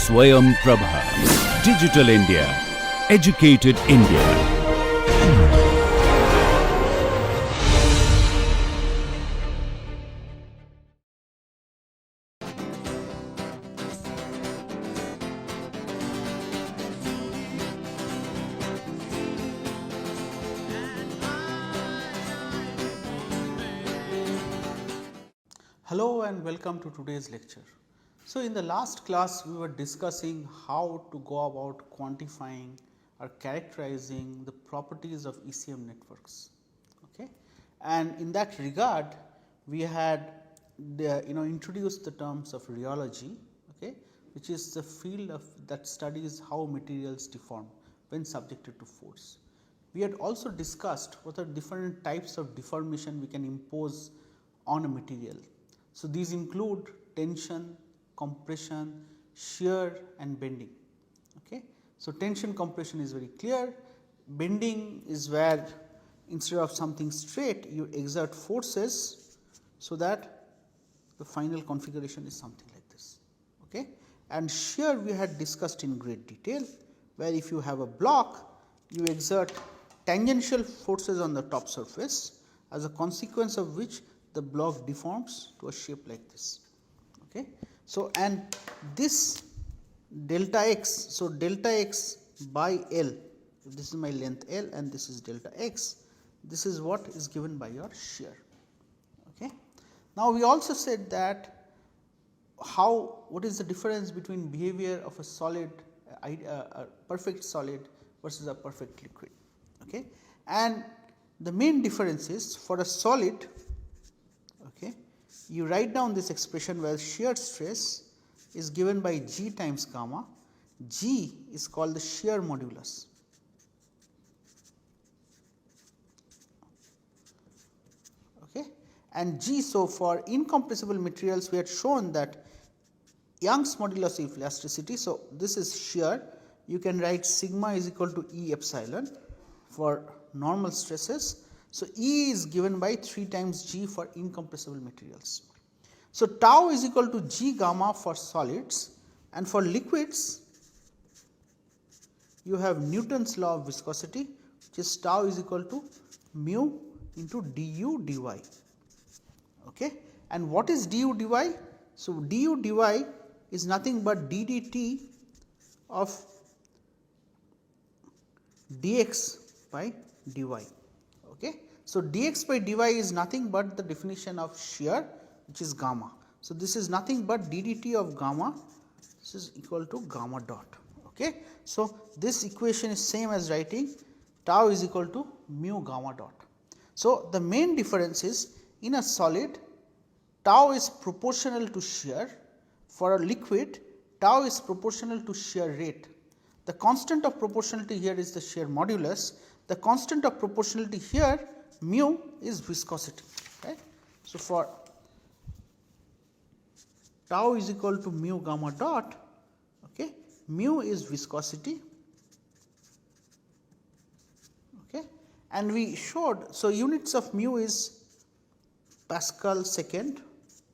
Swayam Prabha. Digital India. Educated India. Hello and welcome to today's lecture. So, in the last class we were discussing how to go about quantifying or characterizing the properties of ECM networks. Okay. And in that regard we had introduced the terms of rheology, okay, which is the field of that studies how materials deform when subjected to force. We had also discussed what are different types of deformation we can impose on a material. So, these include tension, compression, shear and bending. Okay. So, tension compression is very clear, bending is where instead of something straight you exert forces, so that the final configuration is something like this. Okay. And shear we had discussed in great detail, where if you have a block you exert tangential forces on the top surface, as a consequence of which the block deforms to a shape like this. Okay. So, and this delta x, so delta x by L, this is my length L and this is delta x, this is what is given by your shear. Okay. Now, we also said that what is the difference between behavior of a solid, a perfect solid versus a perfect liquid. Okay. And the main difference is for a solid, okay, you write down this expression where shear stress is given by G times gamma. G is called the shear modulus. Okay. And G, so for incompressible materials we had shown that Young's modulus of elasticity. So, this is shear, you can write sigma is equal to E epsilon for normal stresses. So, E is given by 3 times G for incompressible materials. So, tau is equal to G gamma for solids, and for liquids you have Newton's law of viscosity, which is tau is equal to mu into du dy. Okay. And what is du dy? So, du dy is nothing but ddt of dx by dy. Okay. So, dx by dy is nothing but the definition of shear, which is gamma. So, this is nothing but ddt of gamma, this is equal to gamma dot. Okay. So, this equation is same as writing tau is equal to mu gamma dot. So, the main difference is in a solid tau is proportional to shear, for a liquid tau is proportional to shear rate. The constant of proportionality here is the shear modulus, the constant of proportionality here mu is viscosity, right. So, for tau is equal to mu gamma dot, okay, mu is viscosity, okay, and we showed. So, units of mu is Pascal second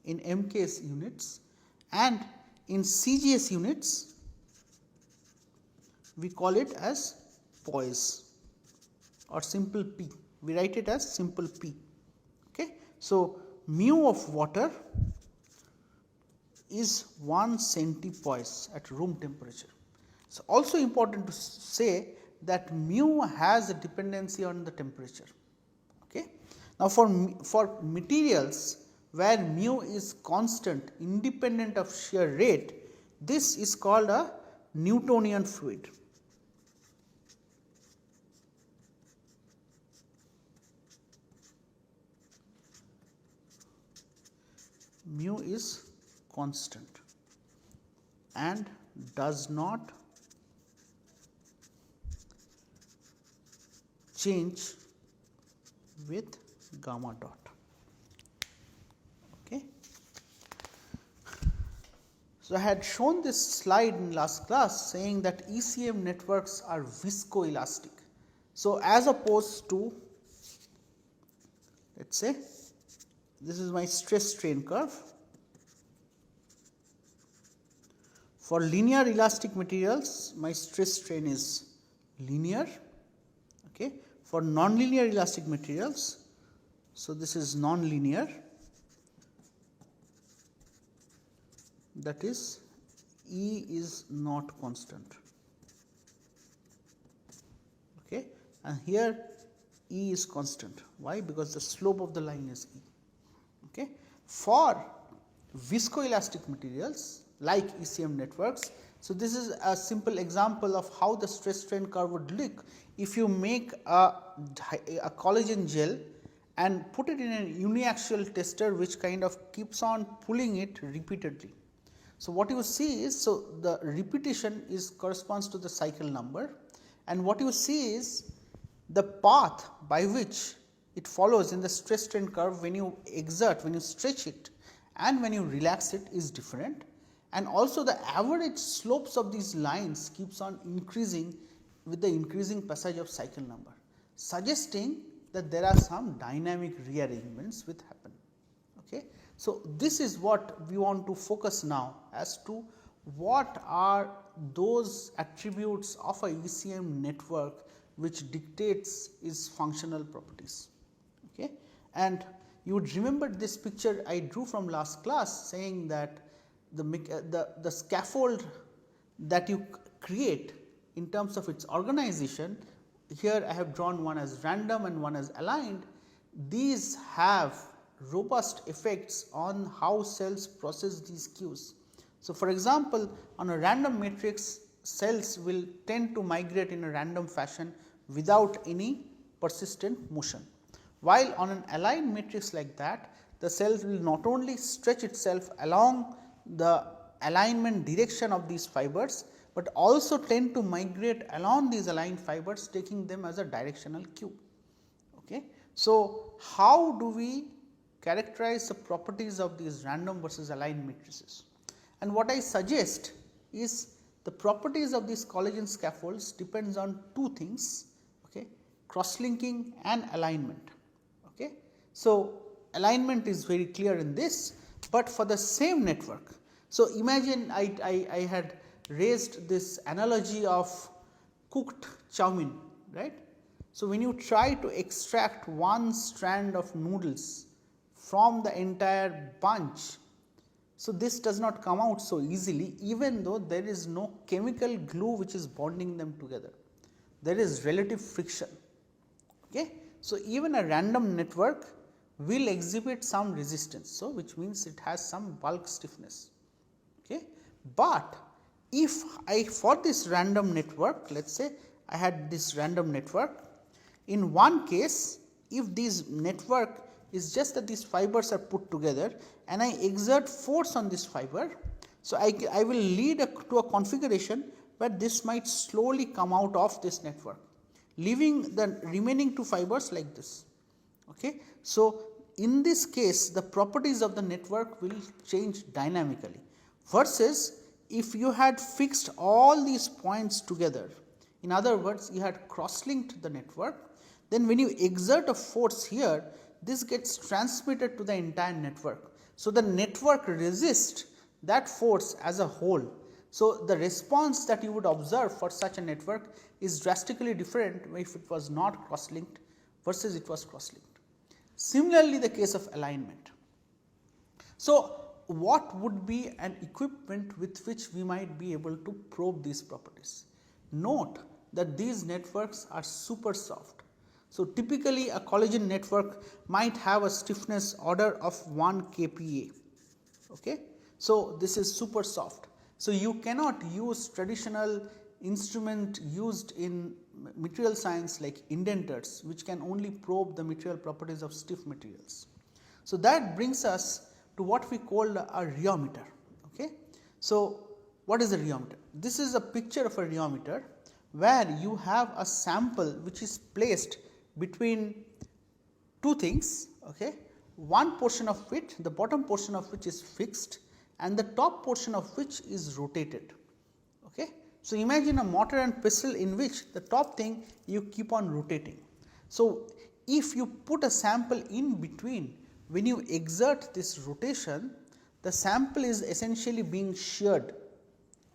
in MKS units, and in CGS units we call it as poise or simple P, we write it as simple P. Okay. So, mu of water is 1 centipoise at room temperature. It is also important to say that mu has a dependency on the temperature. Okay. Now, for materials where mu is constant independent of shear rate, this is called a Newtonian fluid. Mu is constant and does not change with gamma dot. Okay. So, I had shown this slide in last class saying that ECM networks are viscoelastic. So, as opposed to, let us say this is my stress strain curve. For linear elastic materials, my stress strain is linear. Okay. For non-linear elastic materials, so this is non-linear, that is E is not constant. Okay. And here E is constant. Why? Because the slope of the line is E. Okay. For viscoelastic materials like ECM networks, so this is a simple example of how the stress strain curve would look if you make a collagen gel and put it in a uniaxial tester which kind of keeps on pulling it repeatedly. So, what you see is, so the repetition is corresponds to the cycle number, and what you see is the path by which it follows in the stress strain curve when you exert, when you stretch it and when you relax it is different, and also the average slopes of these lines keeps on increasing with the increasing passage of cycle number, suggesting that there are some dynamic rearrangements which happen. Okay. So, this is what we want to focus now as to what are those attributes of a ECM network which dictates its functional properties. Okay. And you would remember this picture I drew from last class saying that the scaffold that you create in terms of its organization, here I have drawn one as random and one as aligned. These have robust effects on how cells process these cues. So, for example, on a random matrix, cells will tend to migrate in a random fashion without any persistent motion, while on an aligned matrix like that, the cells will not only stretch itself along the alignment direction of these fibers, but also tend to migrate along these aligned fibers, taking them as a directional cue. Okay. So, how do we characterize the properties of these random versus aligned matrices? And what I suggest is the properties of these collagen scaffolds depends on two things, okay, cross-linking and alignment. Okay. So, alignment is very clear in this, but for the same network. So, imagine I had raised this analogy of cooked chow mein, right. So, when you try to extract one strand of noodles from the entire bunch, so this does not come out so easily, even though there is no chemical glue which is bonding them together. There is relative friction. Okay. So, even a random network will exhibit some resistance, so which means it has some bulk stiffness. Okay. But if I, for this random network, let us say I had this random network, in one case if this network is just that these fibers are put together and I exert force on this fiber, so I will lead to a configuration where this might slowly come out of this network, leaving the remaining two fibers like this. Okay. So, in this case the properties of the network will change dynamically, versus if you had fixed all these points together, in other words you had cross-linked the network, then when you exert a force here, this gets transmitted to the entire network. So, the network resists that force as a whole. So, the response that you would observe for such a network is drastically different if it was not cross-linked versus it was cross-linked. Similarly, the case of alignment. So, what would be an equipment with which we might be able to probe these properties? Note that these networks are super soft. So, typically a collagen network might have a stiffness order of 1 kPa. Okay. So, this is super soft. So, you cannot use traditional instrument used in material science like indenters, which can only probe the material properties of stiff materials. So, that brings us to what we call a rheometer. Okay. So, what is a rheometer? This is a picture of a rheometer where you have a sample which is placed between two things. Okay. One portion of which, the bottom portion of which is fixed and the top portion of which is rotated. Okay. So, imagine a mortar and pestle in which the top thing you keep on rotating. So, if you put a sample in between, when you exert this rotation, the sample is essentially being sheared.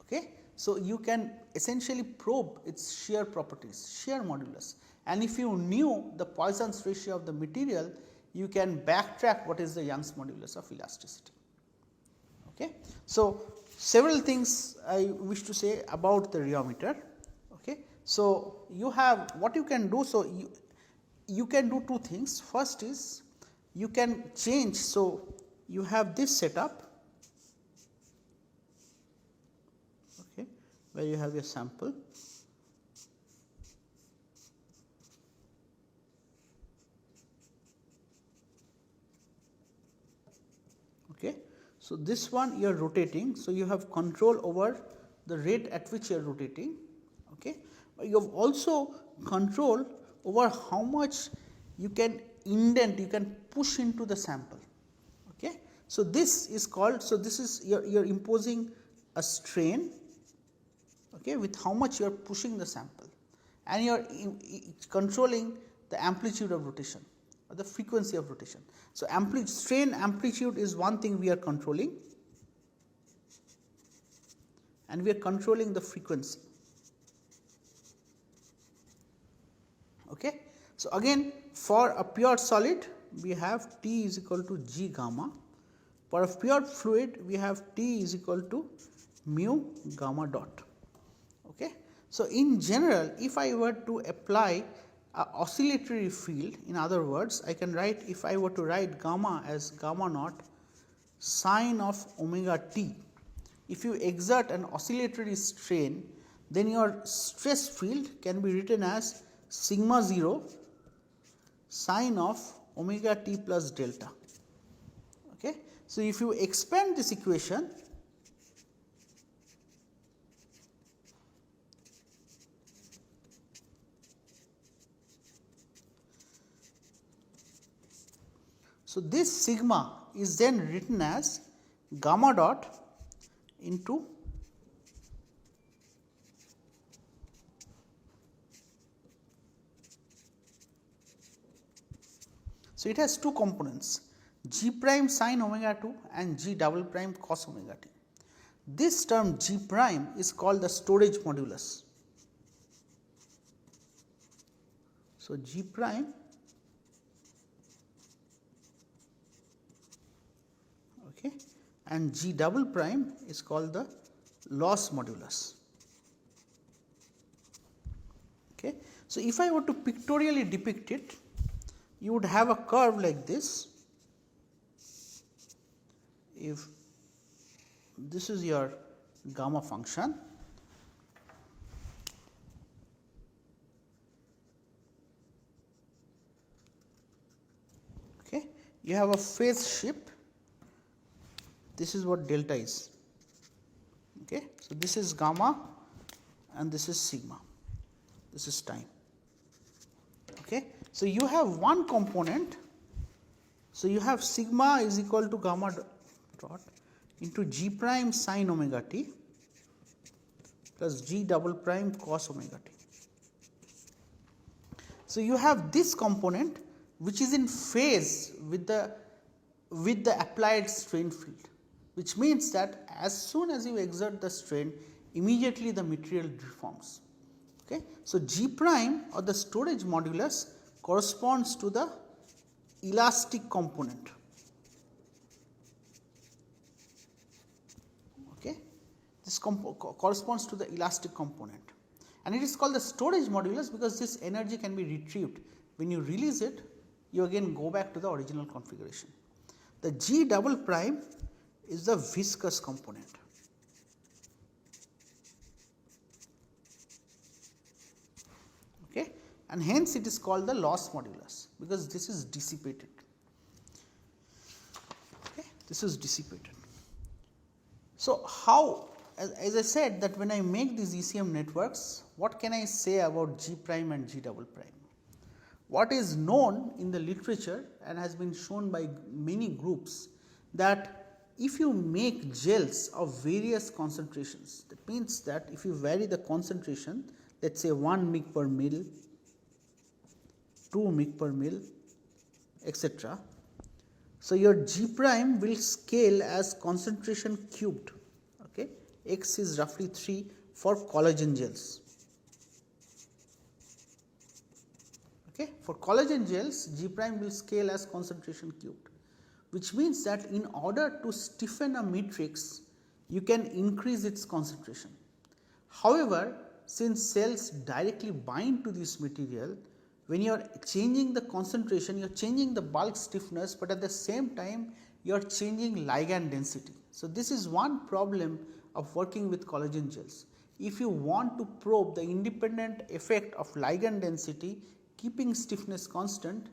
Okay. So, you can essentially probe its shear properties, shear modulus, and if you knew the Poisson's ratio of the material, you can backtrack what is the Young's modulus of elasticity. Okay. So, several things I wish to say about the rheometer. Okay. So, you have what you can do. So, you can do two things. First is you can change. So, you have this setup, okay, where you have a sample. Okay. So, this one you are rotating. So, you have control over the rate at which you are rotating. Okay. You have also control over how much you can indent, you can push into the sample. Okay. So, this is called, so this is you are imposing a strain, okay, with how much you are pushing the sample, and you are controlling the amplitude of rotation or the frequency of rotation. So, strain amplitude is one thing we are controlling, and we are controlling the frequency. Okay. So, again for a pure solid we have T is equal to G gamma, for a pure fluid we have T is equal to mu gamma dot. Okay. So, in general if I were to apply a oscillatory field, in other words I can write, if I were to write gamma as gamma naught sine of omega t, if you exert an oscillatory strain, then your stress field can be written as sigma 0 sine of omega t plus delta. Okay. So, if you expand this equation, so this sigma is then written as gamma dot into so it has two components, G prime sin omega 2 and G double prime cos omega t. This term G prime is called the storage modulus. So, G prime okay, and G double prime is called the loss modulus. Okay. So, if I were to pictorially depict it, you would have a curve like this. If this is your gamma function, okay, you have a phase shift. This is what delta is. Okay. So, this is gamma and this is sigma, this is time. Okay. So, you have one component. So, you have sigma is equal to gamma dot into G prime sin omega t plus G double prime cos omega t. So, you have this component which is in phase with the applied strain field, which means that as soon as you exert the strain, immediately the material deforms. Okay. So, G prime or the storage modulus corresponds to the elastic component. Okay. This corresponds to the elastic component, and it is called the storage modulus because this energy can be retrieved. When you release it, you again go back to the original configuration. The G double prime is the viscous component. Okay. And hence it is called the loss modulus because this is dissipated. Okay. This is dissipated. So, how, as I said that when I make these ECM networks, what can I say about G prime and G double prime? What is known in the literature and has been shown by many groups, that if you make gels of various concentrations, that means that if you vary the concentration, let us say 1 mg per mil, 2 mg per mil, etc. So, your G prime will scale as concentration cubed, okay, x is roughly 3 for collagen gels. Okay. For collagen gels, G prime will scale as concentration cubed, which means that in order to stiffen a matrix, you can increase its concentration. However, since cells directly bind to this material, when you are changing the concentration, you are changing the bulk stiffness, but at the same time you are changing ligand density. So, this is one problem of working with collagen gels. If you want to probe the independent effect of ligand density keeping stiffness constant,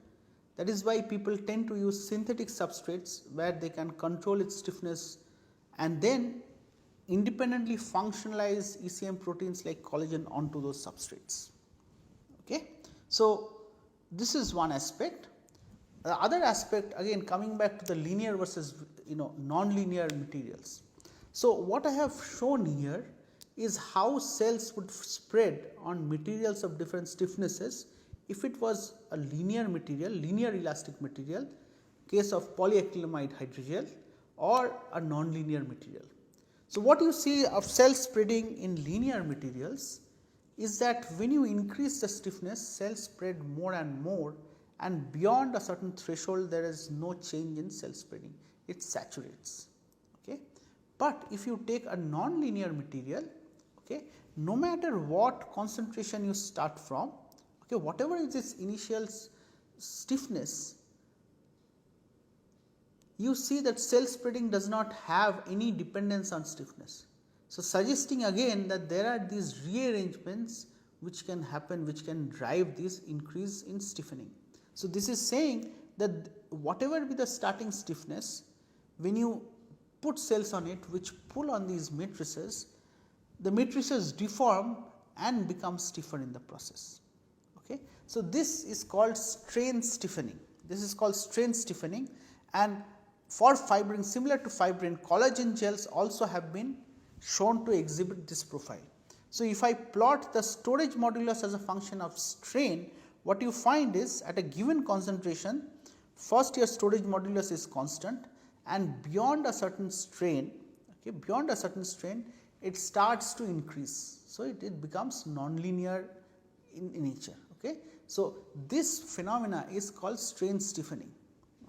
that is why people tend to use synthetic substrates where they can control its stiffness and then independently functionalize ECM proteins like collagen onto those substrates. Okay. So, this is one aspect. The other aspect, again coming back to the linear versus non-linear materials. So, what I have shown here is how cells would spread on materials of different stiffnesses if it was a linear material, linear elastic material, case of polyacrylamide hydrogel, or a non-linear material. So, what you see of cell spreading in linear materials is that when you increase the stiffness, cells spread more and beyond a certain threshold there is no change in cell spreading, it saturates. Okay. But if you take a non-linear material, okay, no matter what concentration you start from, okay, whatever is its initial stiffness, you see that cell spreading does not have any dependence on stiffness. So, suggesting again that there are these rearrangements which can happen, which can drive this increase in stiffening. So, this is saying that whatever be the starting stiffness, when you put cells on it which pull on these matrices, the matrices deform and become stiffer in the process. Okay. So, this is called strain stiffening. This is called strain stiffening, and for fibrin, similar to fibrin, collagen gels also have been shown to exhibit this profile. So, if I plot the storage modulus as a function of strain, what you find is at a given concentration, first your storage modulus is constant, and beyond a certain strain, okay, beyond a certain strain, it starts to increase. So, it becomes nonlinear in nature. Okay. So, this phenomena is called strain stiffening.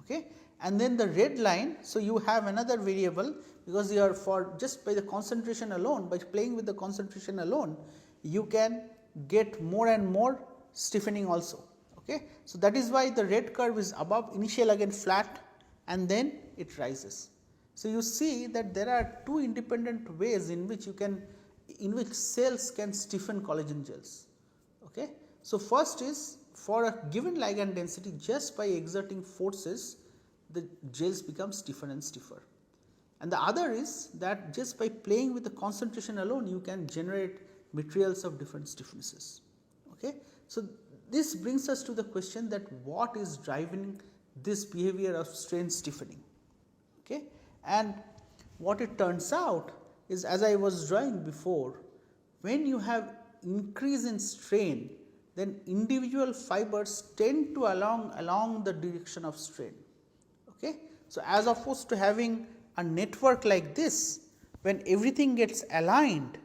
Okay. And then the red line, so you have another variable, because you are for just by the concentration alone, by playing with the concentration alone, you can get more and more stiffening also. Okay. So, that is why the red curve is above, initial again flat and then it rises. So, you see that there are two independent ways in which cells can stiffen collagen gels. Okay. So, first is for a given ligand density, just by exerting forces, the gels become stiffer and stiffer. And the other is that just by playing with the concentration alone, you can generate materials of different stiffnesses. Okay. So, this brings us to the question that what is driving this behavior of strain stiffening. Okay. And what it turns out is, as I was drawing before, when you have increase in strain, then individual fibers tend to along the direction of strain. Okay. So, as opposed to having a network like this, when everything gets aligned,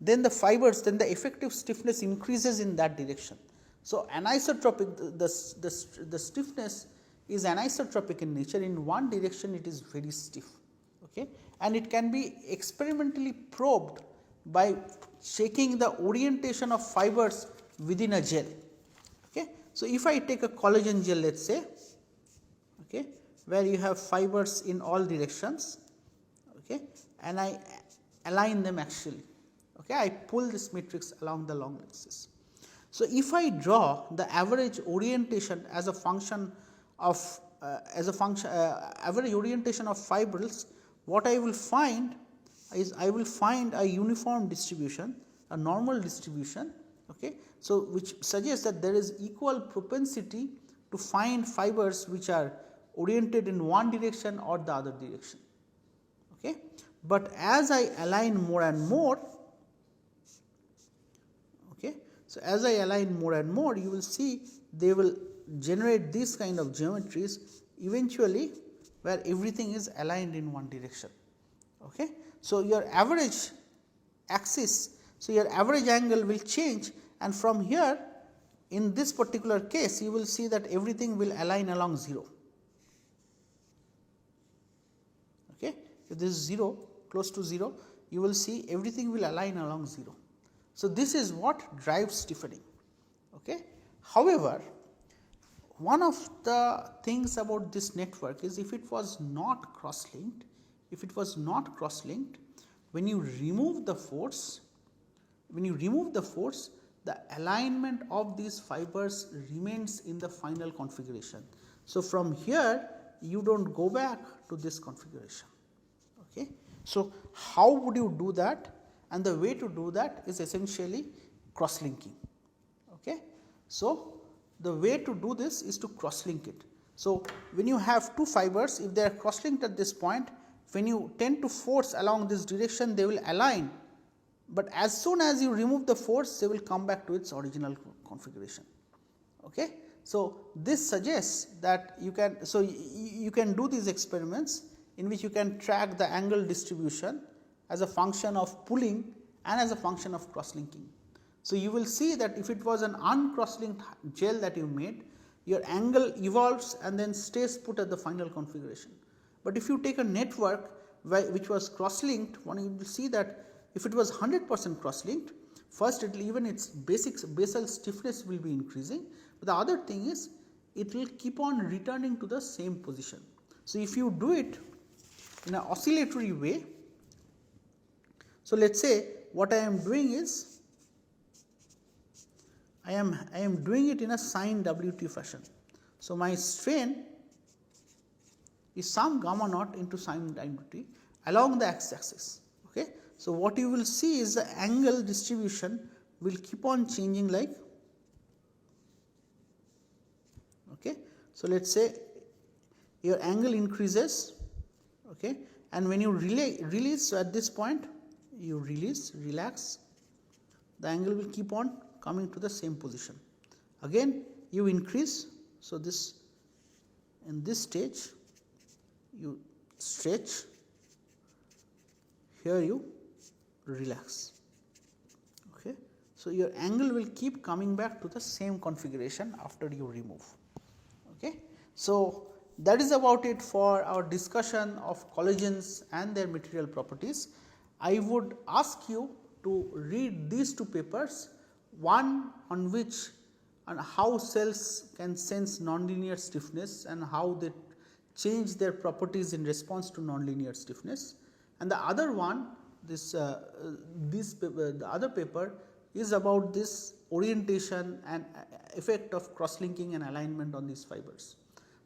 then the fibers, then the effective stiffness increases in that direction. So, anisotropic, the stiffness is anisotropic in nature. In one direction it is very stiff, okay, and it can be experimentally probed by checking the orientation of fibers within a gel. Okay. So, if I take a collagen gel, let us say, okay, where you have fibers in all directions, okay, and I align them actually, okay, I pull this matrix along the long axis. So, if I draw the average orientation as a function of average orientation of fibrils, what I will find is I will find a uniform distribution, a normal distribution, okay. So, which suggests that there is equal propensity to find fibers which are oriented in one direction or the other direction. Okay. But as I align more and more, okay, so as I align more and more, you will see they will generate this kind of geometries eventually where everything is aligned in one direction. Okay. So, your average axis. So, your average angle will change, and from here in this particular case you will see that everything will align along 0. Okay. If this is 0, close to 0, you will see everything will align along 0. So, this is what drives stiffening. Okay. However, one of the things about this network is if it was not cross linked, when you remove the force, the alignment of these fibers remains in the final configuration. So, from here you do not go back to this configuration. Okay. So, how would you do that? And the way to do that is essentially cross linking. Okay. So, the way to do this is to cross link it. So, when you have two fibers, if they are cross linked at this point, when you tend to force along this direction, they will align, but as soon as you remove the force, they will come back to its original configuration. Okay. So, this suggests that you can, so you can do these experiments in which you can track the angle distribution as a function of pulling and as a function of cross linking. So, you will see that if it was an uncross linked gel that you made, your angle evolves and then stays put at the final configuration. But if you take a network which was cross linked, one you will see that if it was 100% cross linked, first it will even its basal stiffness will be increasing, but the other thing is it will keep on returning to the same position. So, if you do it in an oscillatory way, so let us say what I am doing is I am doing it in a sine Wt fashion. So, my strain is some gamma naught into sine Wt along the x axis. Okay. So, what you will see is the angle distribution will keep on changing like. Okay. So, let us say your angle increases, okay, and when you release, so at this point you relax, the angle will keep on coming to the same position. Again you increase, so this in this stage you stretch, here you relax. Okay. So, your angle will keep coming back to the same configuration after you remove. Okay. So, that is about it for our discussion of collagens and their material properties. I would ask you to read these two papers, one on which and how cells can sense nonlinear stiffness and how they change their properties in response to nonlinear stiffness, and the other one the other paper is about this orientation and effect of cross linking and alignment on these fibers.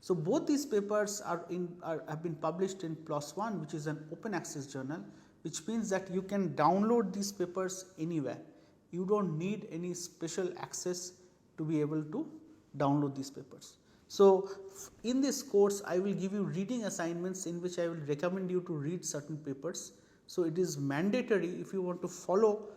So, both these papers have been published in PLOS ONE, which is an open access journal, which means that you can download these papers anywhere. You do not need any special access to be able to download these papers. So, in this course I will give you reading assignments in which I will recommend you to read certain papers. So, it is mandatory if you want to follow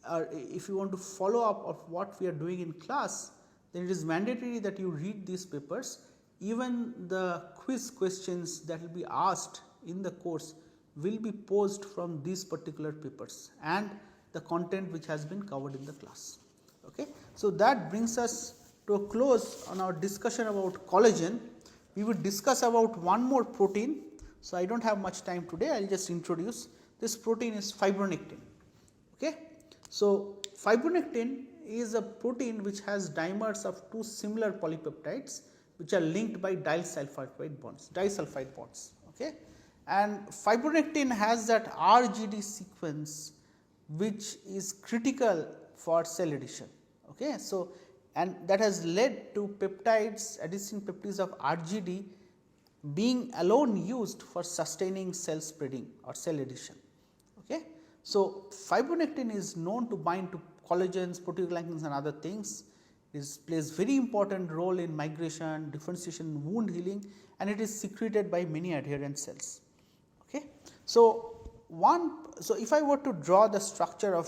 up of what we are doing in class, then it is mandatory that you read these papers. Even the quiz questions that will be asked in the course will be posed from these particular papers and the content which has been covered in the class. Okay. So, that brings us to a close on our discussion about collagen. We will discuss about one more protein. So, I do not have much time today, I will just introduce this protein is fibronectin. Okay. So, fibronectin is a protein which has dimers of two similar polypeptides which are linked by disulfide bonds. Okay. And fibronectin has that RGD sequence which is critical for cell addition. Okay. So, and that has led to peptides, adenosine peptides of RGD being alone used for sustaining cell spreading or cell addition. Okay. So, fibronectin is known to bind to collagens, proteoglycans and other things. It plays very important role in migration, differentiation, wound healing, and it is secreted by many adherent cells. Okay. So, if I were to draw the structure of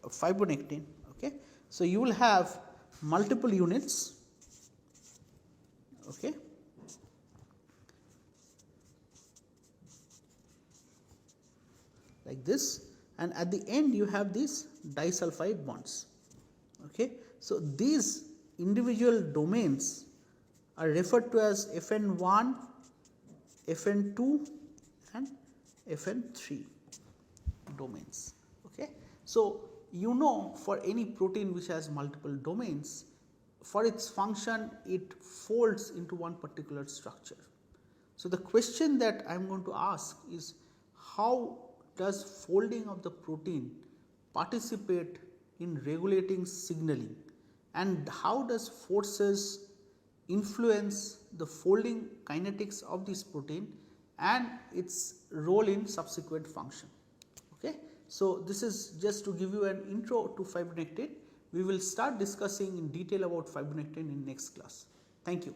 fibronectin, okay, so you will have multiple units, okay, like this, and at the end you have these disulfide bonds. Okay. So, these individual domains are referred to as FN1, FN2 and FN3 domains. Okay. So, you know, for any protein which has multiple domains, for its function it folds into one particular structure. So, the question that I am going to ask is, how does folding of the protein participate in regulating signaling, and how does forces influence the folding kinetics of this protein and its role in subsequent function. Okay. So, this is just to give you an intro to fibronectin. We will start discussing in detail about fibronectin in next class. Thank you.